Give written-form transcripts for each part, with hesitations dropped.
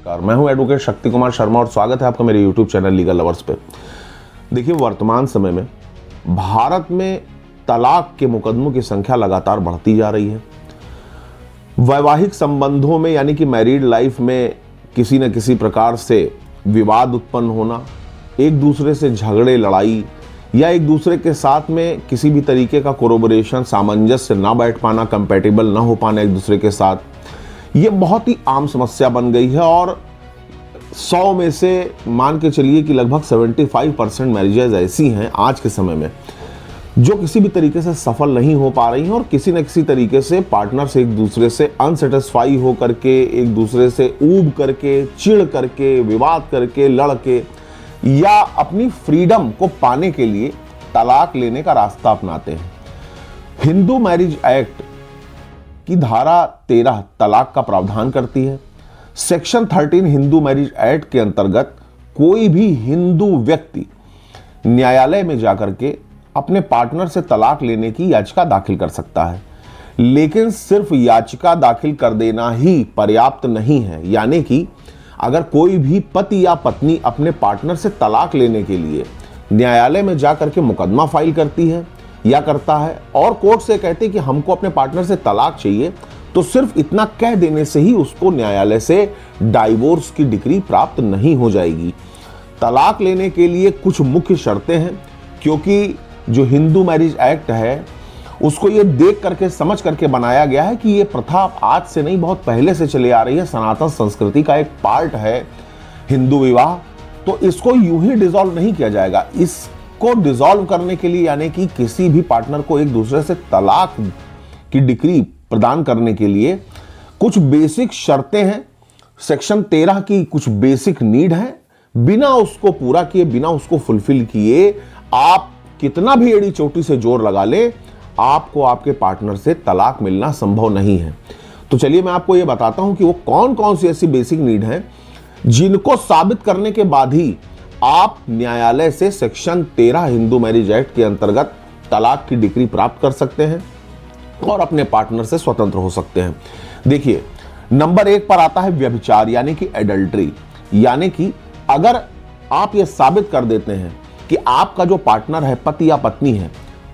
मैं हूं एडवोकेट शक्ति कुमार शर्मा और स्वागत है आपका मेरे YouTube चैनल लीगल लवर्स पे। देखिए, वर्तमान समय में भारत में तलाक के मुकदमों की संख्या लगातार बढ़ती जा रही है। वैवाहिक संबंधों में यानी कि मैरिड लाइफ में किसी न किसी प्रकार से विवाद उत्पन्न होना, एक दूसरे से झगड़े लड़ाई या एक दूसरे के साथ में किसी भी तरीके का कोलैबोरेशन सामंजस्य ना बैठ पाना, कंपैटिबल ना हो पाना एक दूसरे के साथ, ये बहुत ही आम समस्या बन गई है। और 100 में से मान के चलिए कि लगभग 75% मैरिजेज ऐसी हैं आज के समय में जो किसी भी तरीके से सफल नहीं हो पा रही हैं और किसी न किसी तरीके से पार्टनर से एक दूसरे से अनसेटिस्फाई हो करके, एक दूसरे से ऊब करके, चिढ़ करके, विवाद करके, लड़ के या अपनी फ्रीडम को पाने के लिए तलाक लेने का रास्ता अपनाते हैं। हिंदू मैरिज एक्ट की धारा 13 तलाक का प्रावधान करती है। सेक्शन 13 हिंदू मैरिज एक्ट के अंतर्गत कोई भी हिंदू व्यक्ति न्यायालय में जाकर के अपने पार्टनर से तलाक लेने की याचिका दाखिल कर सकता है, लेकिन सिर्फ याचिका दाखिल कर देना ही पर्याप्त नहीं है। यानी कि अगर कोई भी पति या पत्नी अपने पार्टनर से तलाक लेने के लिए न्यायालय में जाकर के मुकदमा फाइल करती है या करता है और कोर्ट से कहते हैं कि हमको अपने पार्टनर से तलाक चाहिए, तो सिर्फ इतना कह देने से ही उसको न्यायालय से डाइवोर्स की डिग्री प्राप्त नहीं हो जाएगी। तलाक लेने के लिए कुछ मुख्य शर्तें हैं, क्योंकि जो हिंदू मैरिज एक्ट है उसको ये देख करके समझ करके बनाया गया है कि ये प्रथा आज से नहीं, बहुत पहले से चली आ रही है, सनातन संस्कृति का एक पार्ट है हिंदू विवाह। तो इसको यूं ही डिसॉल्व नहीं किया जाएगा। इसको डिसॉल्व करने के लिए यानी कि किसी भी पार्टनर को एक दूसरे से तलाक की डिग्री प्रदान करने के लिए कुछ बेसिक शर्तें हैं। सेक्शन 13 की कुछ बेसिक नीड है, बिना उसको पूरा किए, बिना उसको फुलफिल किए आप कितना भी एड़ी चोटी से जोर लगा ले, आपको आपके पार्टनर से तलाक मिलना संभव नहीं है। तो चलिए मैं आपको यह बताता हूं कि वो कौन कौन सी ऐसी बेसिक नीड है जिनको साबित करने के बाद ही आप न्यायालय से सेक्शन 13 हिंदू मैरिज एक्ट के अंतर्गत तलाक की डिग्री प्राप्त कर सकते हैं और अपने पार्टनर से स्वतंत्र हो सकते हैं। देखिए, नंबर 1 पर आता है व्यभिचार यानी कि एडल्ट्री। यानी कि अगर आप यह साबित कर देते हैं कि आपका जो पार्टनर है, पति या पत्नी है,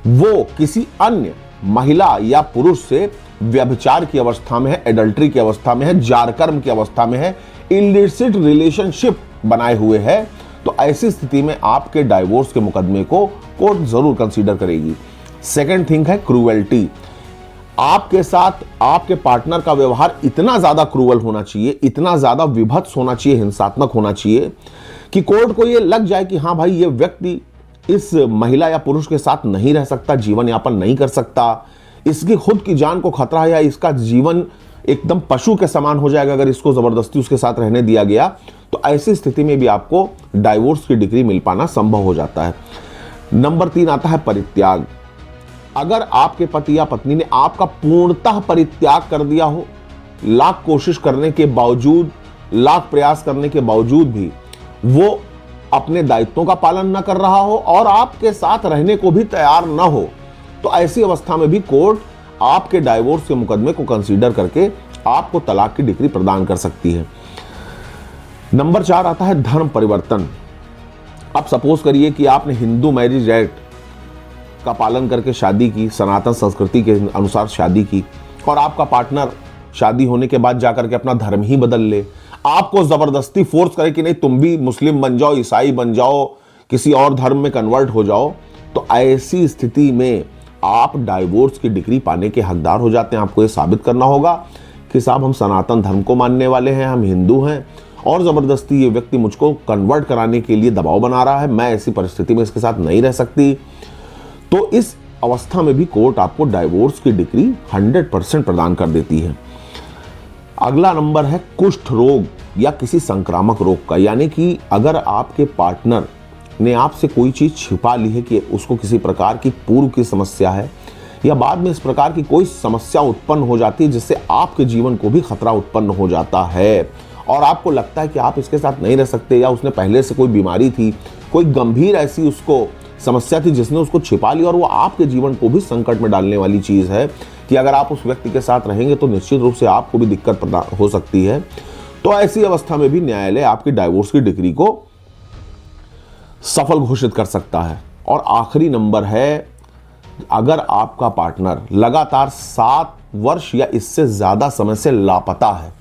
वो किसी अन्य महिला या पुरुष से व्यभिचार की अवस्था में है, एडल्ट्री की अवस्था में है, जारकर्म की अवस्था में है, इलिसिट रिलेशनशिप बनाए हुए है, तो ऐसी स्थिति में आपके डाइवोर्स के मुकदमे को कोर्ट जरूर कंसीडर करेगी। सेकंड थिंग है क्रूएल्टी। आपके साथ आपके पार्टनर का व्यवहार इतना ज्यादा क्रूअल होना चाहिए, इतना ज्यादा विभत्स होना चाहिए, हिंसात्मक होना चाहिए कि कोर्ट को यह लग जाए कि हाँ भाई, ये व्यक्ति इस महिला या पुरुष के साथ नहीं रह सकता, जीवन यापन नहीं कर सकता, इसकी खुद की जान को खतरा है या इसका जीवन एकदम पशु के समान हो जाएगा अगर इसको जबरदस्ती उसके साथ रहने दिया गया। तो ऐसी स्थिति में भी आपको डाइवोर्स की डिग्री मिल पाना संभव हो जाता है। नंबर 3 आता है परित्याग। अगर आपके पति या पत्नी ने आपका पूर्णतः परित्याग कर दिया हो, लाख कोशिश करने के बावजूद, लाख प्रयास करने के बावजूद भी वो अपने दायित्वों का पालन न कर रहा हो और आपके साथ रहने को भी तैयार न हो, तो ऐसी अवस्था में भी कोर्ट आपके डाइवोर्स के मुकदमे को कंसीडर करके आपको तलाक की डिग्री प्रदान कर सकती है। नंबर 4 आता है धर्म परिवर्तन। अब सपोज करिए कि आपने हिंदू मैरिज एक्ट का पालन करके शादी की, सनातन संस्कृति के अनुसार शादी की, और आपका पार्टनर शादी होने के बाद जाकर के अपना धर्म ही बदल ले, आपको जबरदस्ती फोर्स करे कि नहीं तुम भी मुस्लिम बन जाओ, ईसाई बन जाओ, किसी और धर्म में कन्वर्ट हो जाओ, तो ऐसी स्थिति में आप डाइवोर्स की डिग्री पाने के हकदार हो जाते हैं। आपको यह साबित करना होगा कि साहब, हम सनातन धर्म को मानने वाले हैं, हम हिंदू हैं और जबरदस्ती ये व्यक्ति मुझको कन्वर्ट कराने के लिए दबाव बना रहा है, मैं ऐसी परिस्थिति में इसके साथ नहीं रह सकती। तो इस अवस्था में भी कोर्ट आपको डाइवोर्स की डिग्री 100% प्रदान कर देती है। अगला नंबर है कुष्ठ रोग या किसी संक्रामक रोग का। यानी कि अगर आपके पार्टनर ने आपसे कोई चीज छिपा ली है कि उसको किसी प्रकार की पूर्व की समस्या है या बाद में इस प्रकार की कोई समस्या उत्पन्न हो जाती है जिससे आपके जीवन को भी खतरा उत्पन्न हो जाता है और आपको लगता है कि आप इसके साथ नहीं रह सकते, या उसने पहले से कोई बीमारी थी, कोई गंभीर ऐसी उसको समस्या थी जिसने उसको छिपा लिया और वो आपके जीवन को भी संकट में डालने वाली चीज है कि अगर आप उस व्यक्ति के साथ रहेंगे तो निश्चित रूप से आपको भी दिक्कत हो सकती है, तो ऐसी अवस्था में भी न्यायालय आपकी डाइवोर्स की डिक्री को सफल घोषित कर सकता है। और आखिरी नंबर है, अगर आपका पार्टनर लगातार 7 वर्ष या इससे ज्यादा समय से लापता है,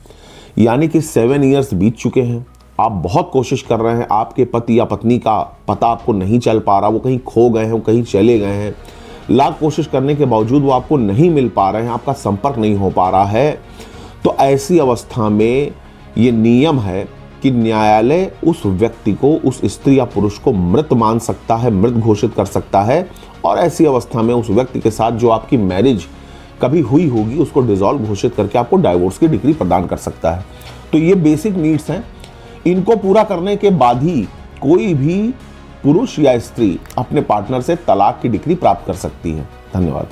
यानी कि 7 इयर्स बीत चुके हैं, आप बहुत कोशिश कर रहे हैं, आपके पति या पत्नी का पता आपको नहीं चल पा रहा, वो कहीं खो गए हैं, वो कहीं चले गए हैं, लाख कोशिश करने के बावजूद वो आपको नहीं मिल पा रहे हैं, आपका संपर्क नहीं हो पा रहा है, तो ऐसी अवस्था में ये नियम है कि न्यायालय उस व्यक्ति को, उस स्त्री या पुरुष को मृत मान सकता है, मृत घोषित कर सकता है। और ऐसी अवस्था में उस व्यक्ति के साथ जो आपकी मैरिज कभी हुई होगी उसको डिसॉल्व घोषित करके आपको डाइवोर्स की डिग्री प्रदान कर सकता है। तो ये बेसिक नीड्स हैं, इनको पूरा करने के बाद ही कोई भी पुरुष या स्त्री अपने पार्टनर से तलाक की डिग्री प्राप्त कर सकती है। धन्यवाद।